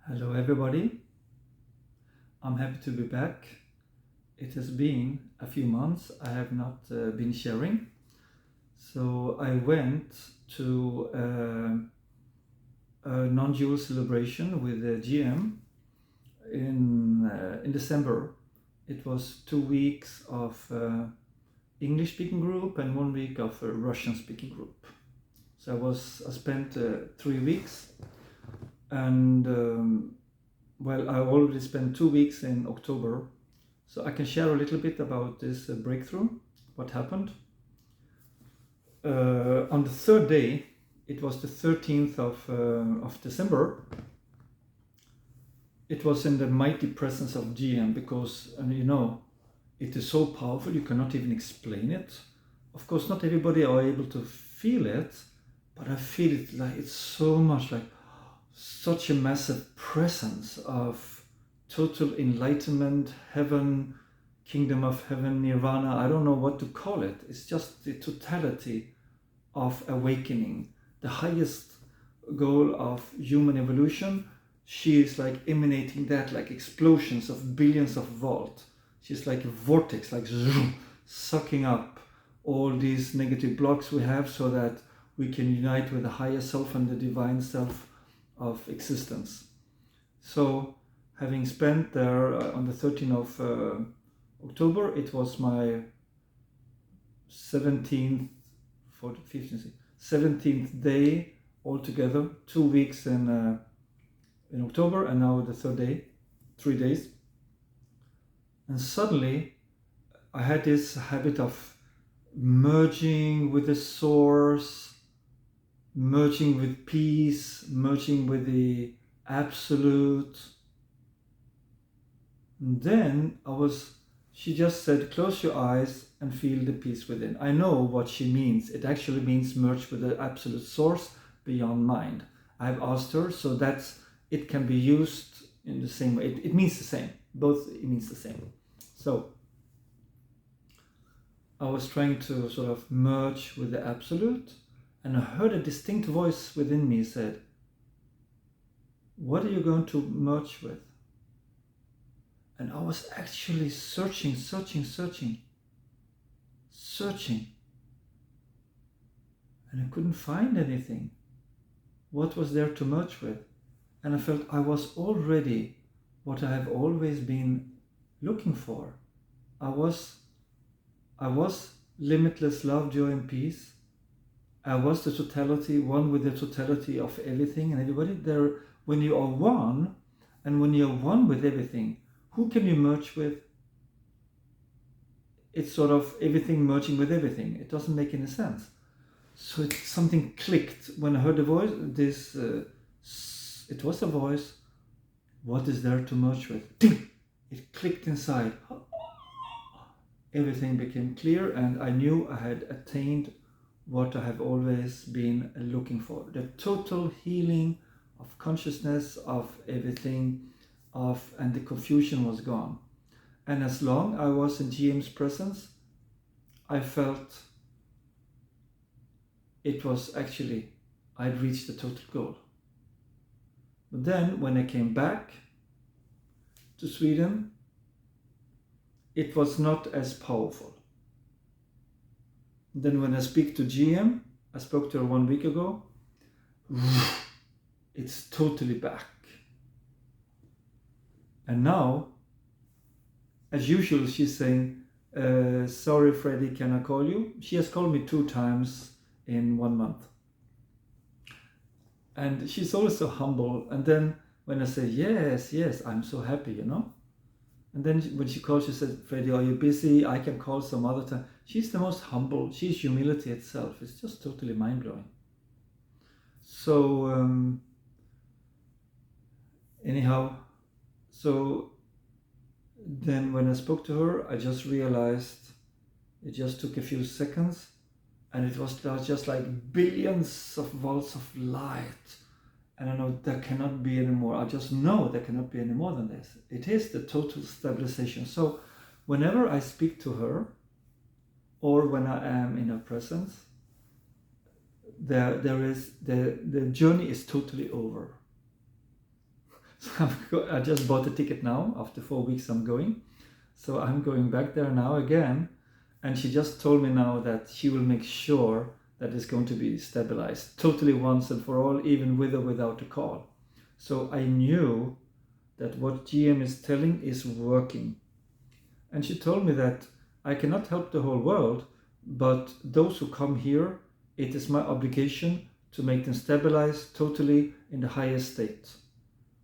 Hello, everybody. I'm happy to be back. It has been a few months. I have not been sharing. So I went to a non-dual celebration with the GM in December. It was 2 weeks of English-speaking group and 1 week of a Russian-speaking group. So I spent 3 weeks, and well, I already spent 2 weeks in October, so I can share a little bit about this breakthrough, what happened. On the third day, it was the 13th of December, it was in the mighty presence of GM, because, it is so powerful, you cannot even explain it. Of course, not everybody are able to feel it, but I feel it like it's so much like such a massive presence of total enlightenment, heaven, kingdom of heaven, nirvana. I don't know what to call it. It's just the totality of awakening, the highest goal of human evolution. She is like emanating that, like explosions of billions of volts. She's like a vortex, like zoom, sucking up all these negative blocks we have, so that we can unite with the higher self and the divine self of existence. So, having spent there on the 13th of October, it was my 17th, 14th, 15th, 17th day altogether. 2 weeks in October, and now the third day, 3 days. And suddenly, I had this habit of merging with the source, merging with peace, merging with the absolute. And then she just said, close your eyes and feel the peace within. I know what she means. It actually means merge with the absolute source beyond mind. I've asked her, so that it can be used in the same way. It means the same. Both, it means the same. So I was trying to sort of merge with the absolute, and I heard a distinct voice within me said, what are you going to merge with? And I was actually searching. And I couldn't find anything. What was there to merge with? And I felt I was already what I have always been looking for. I was limitless love, joy, and peace. I was the totality, one with the totality of everything and everybody. There, when you are one, and when you're one with everything, who can you merge with? It's sort of everything merging with everything. It doesn't make any sense. So something clicked when I heard the voice. It was a voice. What is there to merge with? Ding! It clicked inside. Everything became clear, and I knew I had attained what I have always been looking for. The total healing of consciousness, of everything, and the confusion was gone. And as long I was in GM's presence, I felt it was actually, I'd reached the total goal. But then when I came back to Sweden, it was not as powerful. Then when I speak to GM, I spoke to her 1 week ago, it's totally back. And now, as usual, she's saying, sorry, Freddie, can I call you? She has called me 2 times in 1 month. And she's always so humble. And then when I say, yes, I'm so happy, And then when she calls, she said, Freddie, are you busy? I can call some other time. She's the most humble. She's humility itself. It's just totally mind-blowing. So, anyhow, so then when I spoke to her, I just realized it just took a few seconds, and it was just like billions of volts of light. And I know there cannot be any more. I just know there cannot be any more than this. It is the total stabilization. So whenever I speak to her, or when I am in her presence, the journey is totally over. I just bought a ticket now. After 4 weeks I'm going. So I'm going back there now again. And she just told me now that she will make sure that it's going to be stabilized totally once and for all, even with or without a call. So I knew that what GM is telling is working. And she told me that I cannot help the whole world, but those who come here, it is my obligation to make them stabilize totally in the highest state,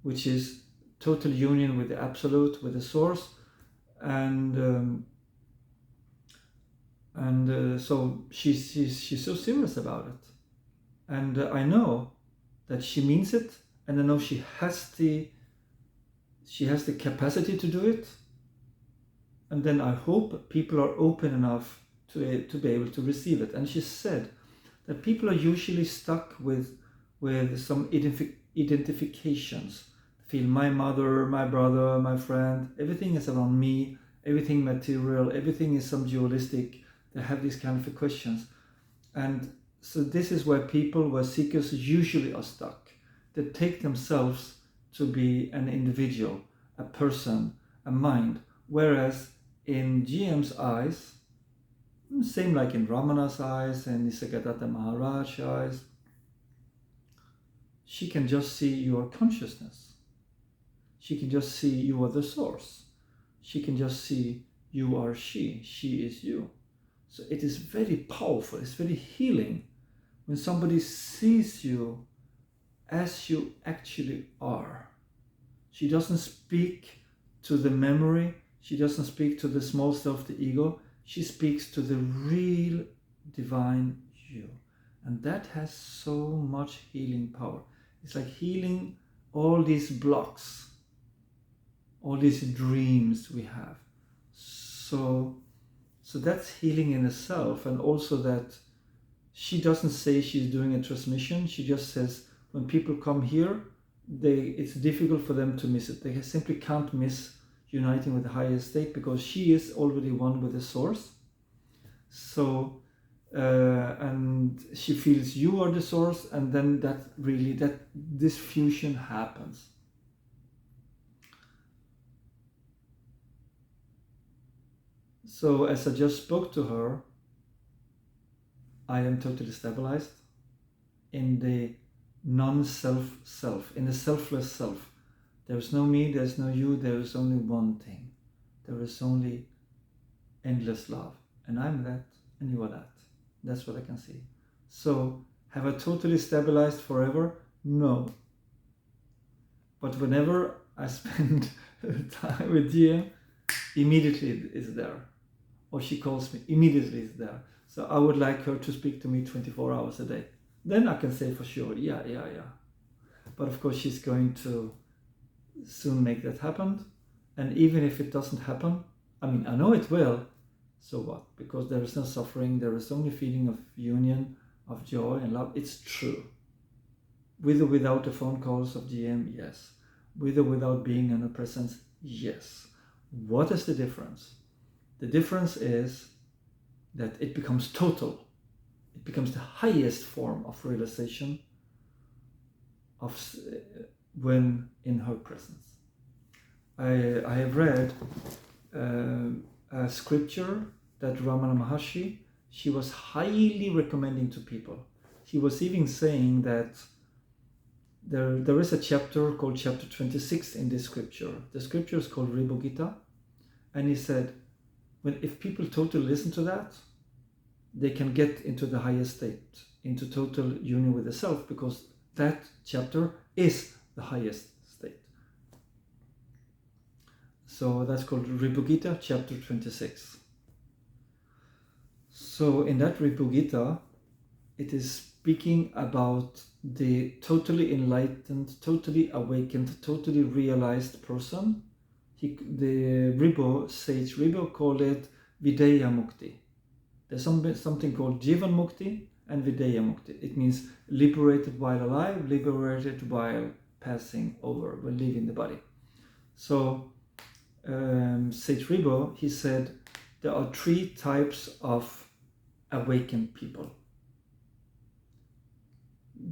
which is total union with the absolute, with the source. So she's so serious about it. And I know that she means it, and I know she has the capacity to do it. And then I hope people are open enough to be able to receive it. And she said that people are usually stuck with some identifications. Feel my mother, my brother, my friend, everything is around me, everything material, everything is some dualistic. They have these kind of questions. And so this is where seekers usually are stuck. They take themselves to be an individual, a person, a mind. Whereas in GM's eyes, same like in Ramana's eyes and Nisargadatta Maharaj's eyes, she can just see your consciousness. She can just see you are the source. She can just see you are she is you. So it is very powerful, it's very healing when somebody sees you as you actually are. She doesn't speak to the memory, she doesn't speak to the small self, the ego, she speaks to the real divine you. And that has so much healing power. It's like healing all these blocks, all these dreams we have. So that's healing in itself. And also that she doesn't say she's doing a transmission. She just says when people come here, it's difficult for them to miss it. They simply can't miss uniting with the higher state because she is already one with the source. So, and she feels you are the source, and then this fusion happens. So as I just spoke to her, I am totally stabilized in the non-self, in the selfless self. There is no me, there is no you, there is only one thing. There is only endless love. And I'm that, and you are that. That's what I can see. So, have I totally stabilized forever? No. But whenever I spend time with GM, immediately it is there. Or she calls me, immediately it's there. So I would like her to speak to me 24 hours a day. Then I can say for sure, yeah. But of course she's going to soon make that happen. And even if it doesn't happen, I mean, I know it will, so what? Because there is no suffering, there is only feeling of union, of joy and love. It's true. With or without the phone calls of GM, yes. With or without being in her presence, yes. What is the difference? The difference is that it becomes total. It becomes the highest form of realization when in her presence. I have read a scripture that Ramana Maharshi, she was highly recommending to people. She was even saying that there is a chapter called chapter 26 in this scripture. The scripture is called Ribhu Gita. And he said, if people totally listen to that, they can get into the highest state, into total union with the self, because that chapter is the highest state. So that's called Ribhu Gita, chapter 26. So in that Ribhu Gita, it is speaking about the totally enlightened, totally awakened, totally realized person. The Ribhu, sage Ribhu, called it Videha Mukti. There's something called Jivan Mukti and Videha Mukti. It means liberated while alive, liberated while passing over, while leaving the body. So Sage Ribhu, he said, there are 3 types of awakened people.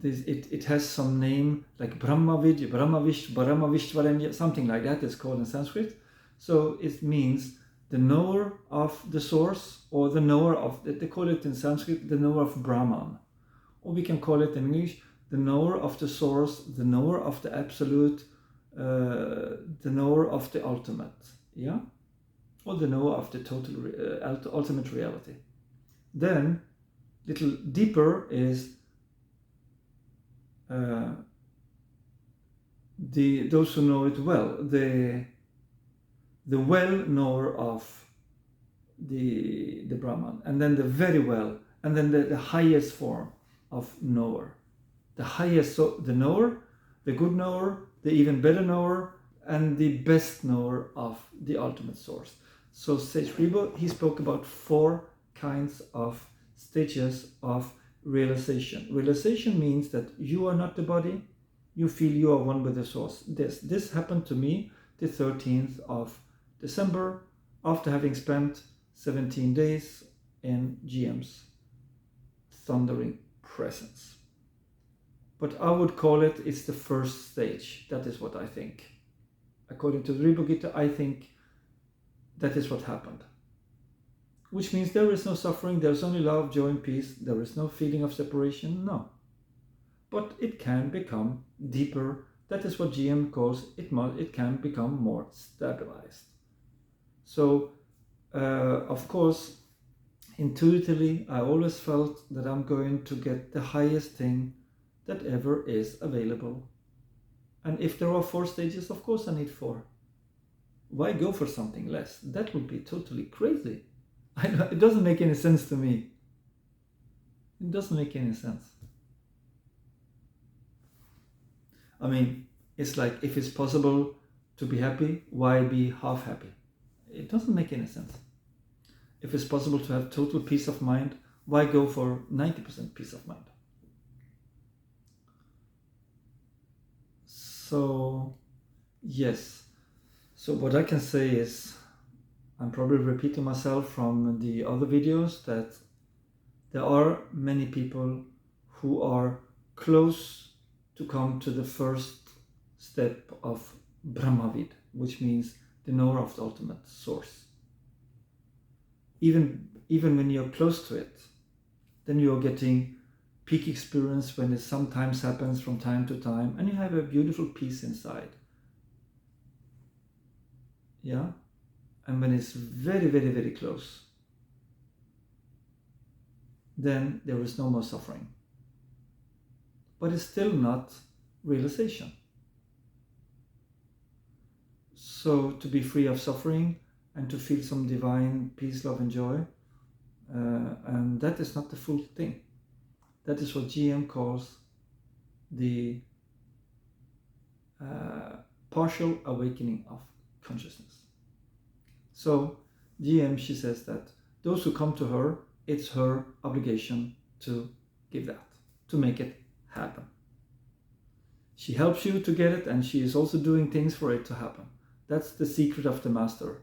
it has some name like Brahmavishvaranya, something like that it's called in Sanskrit. So it means the knower of the source, or the knower of, they call it in Sanskrit, the knower of Brahman. Or we can call it in English, the knower of the source, the knower of the absolute, the knower of the ultimate, yeah? Or the knower of the total, ultimate reality. Then, little deeper is those who know it well, the well-knower of the Brahman, and then the very well, and then the highest form of knower. The highest, so the knower, the good knower, the even better knower, and the best knower of the ultimate source. So Sage Rinpoche, he spoke about 4 kinds of stages of realization. Realization means that you are not the body, you feel you are one with the source. This happened to me the 13th of December after having spent 17 days in GM's thundering presence. But I would call it's the first stage. That is what I think. According to the Rinpoche Gita, I think that is what happened. Which means there is no suffering, there's only love, joy, and peace. There is no feeling of separation, no. But it can become deeper. That is what GM calls it. It can become more stabilized. So, of course, intuitively, I always felt that I'm going to get the highest thing that ever is available. And if there are 4 stages, of course I need 4. Why go for something less? That would be totally crazy. It doesn't make any sense to me. It doesn't make any sense. I mean, it's like, if it's possible to be happy, why be half happy? It doesn't make any sense. If it's possible to have total peace of mind, why go for 90% peace of mind? So, yes. So what I can say is, I'm probably repeating myself from the other videos, that there are many people who are close to come to the first step of Brahmavid, which means the knower of the ultimate source. Even when you're close to it, then you're getting peak experience when it sometimes happens from time to time, and you have a beautiful peace inside. Yeah? And when it's very, very, very close, then there is no more suffering. But it's still not realization. So to be free of suffering and to feel some divine peace, love, and joy, and that is not the full thing. That is what GM calls the partial awakening of consciousness. So GM, she says that those who come to her, it's her obligation to give that, to make it happen. She helps you to get it, and she is also doing things for it to happen. That's the secret of the master.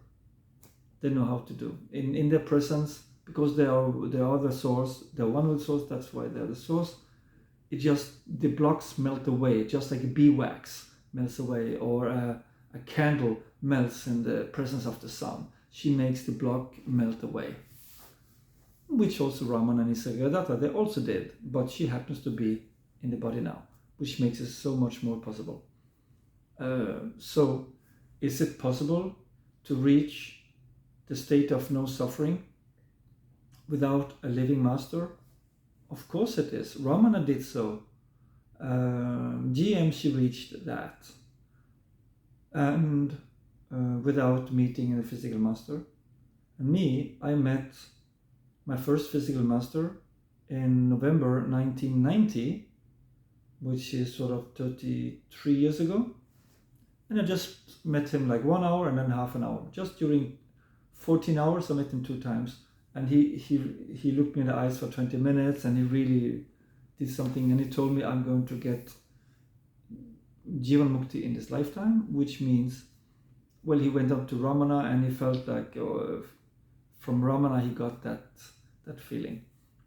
They know how to do. In their presence, because they are the source, they're one with the source, that's why they're the source. It just, the blocks melt away, just like a beeswax melts away, or a candle melts in the presence of the sun. She makes the block melt away. Which also Ramana and Nisargadatta, they also did, but she happens to be in the body now, which makes it so much more possible. So, is it possible to reach the state of no suffering without a living master? Of course it is. Ramana did so. GM, she reached that. And without meeting a physical master. And me, I met my first physical master in November 1990, which is sort of 33 years ago. And I just met him like 1 hour and then half an hour. Just during 14 hours, I met him 2 times. And he looked me in the eyes for 20 minutes, and he really did something. And he told me, I'm going to get Jivan Mukti in this lifetime, which means, well, he went up to Ramana and he felt like from Ramana he got that feeling,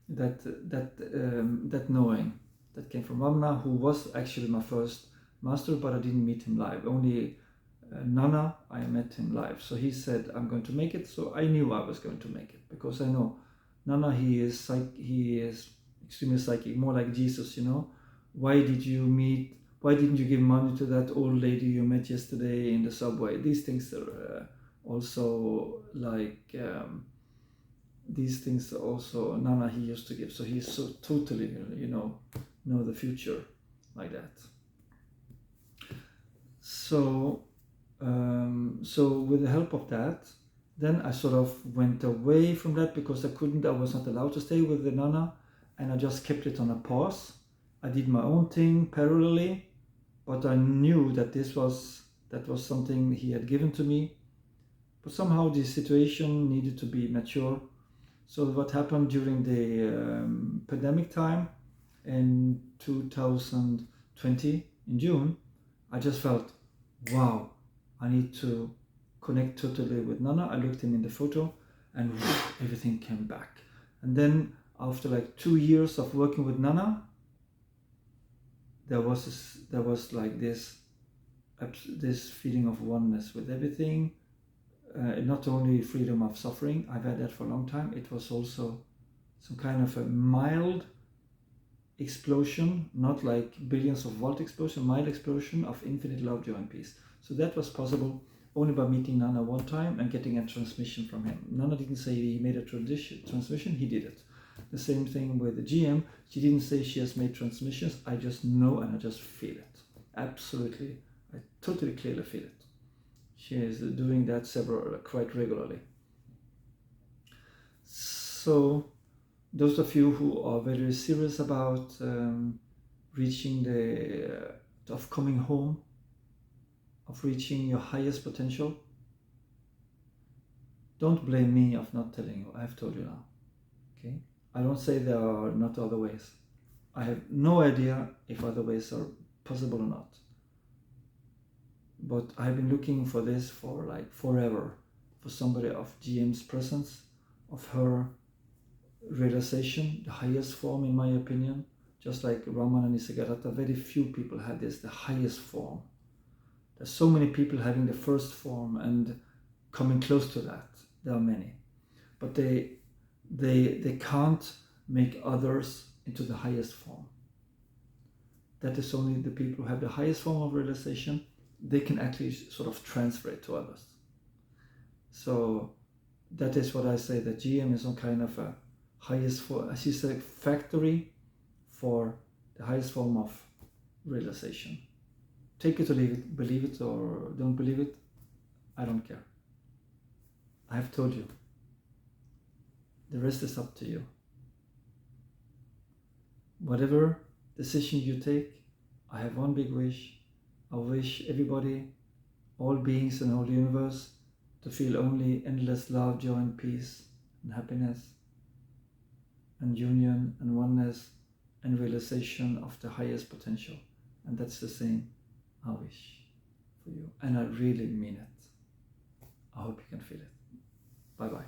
that knowing. that came from Ramana, who was actually my first master, but I didn't meet him live. Only Nana, I met him live. So he said, I'm going to make it. So I knew I was going to make it, because I know Nana, he is extremely psychic, more like Jesus, you know. Why didn't you give money to that old lady you met yesterday in the subway? These things are also like, these things also Nana, he used to give. So he's so totally, you know the future like that. So with the help of that, then I sort of went away from that, because I was not allowed to stay with the Nana, and I just kept it on a pause. I did my own thing parallelly, but I knew that that was something he had given to me. But somehow the situation needed to be mature. So what happened during the pandemic time in 2020 in June, I just felt, wow, I need to connect totally with Nana. I looked him in the photo, and everything came back. And then after like 2 years of working with Nana, there was like this feeling of oneness with everything. Not only freedom of suffering, I've had that for a long time. It was also some kind of a mild explosion, not like billions of volt explosion, mild explosion of infinite love, joy, and peace. So that was possible only by meeting Nana one time and getting a transmission from him. Nana didn't say he made a transmission, he did it. The same thing with the GM. She didn't say she has made transmissions. I just know and I just feel it. Absolutely. I totally clearly feel it. She is doing that quite regularly. So those of you who are very serious about reaching of coming home, of reaching your highest potential, don't blame me of not telling you. I have told you now. Okay? I don't say there are not other ways. I have no idea if other ways are possible or not. But I've been looking for this for like forever, for somebody of GM's presence, of her realization, the highest form in my opinion. Just like Ramana and Nisargadatta, very few people had this, the highest form. There's so many people having the first form and coming close to that. There are many. But they can't make others into the highest form. That is only the people who have the highest form of realization. They can actually sort of transfer it to others. So that is what I say, that GM is some kind of a highest form, as you say, factory for the highest form of realization. Take it or leave it, believe it or don't believe it, I don't care. I have told you. The rest is up to you. Whatever decision you take, I have one big wish. I wish everybody, all beings in the whole universe, to feel only endless love, joy, and peace, and happiness, and union, and oneness, and realization of the highest potential. And that's the same I wish for you. And I really mean it. I hope you can feel it. Bye-bye.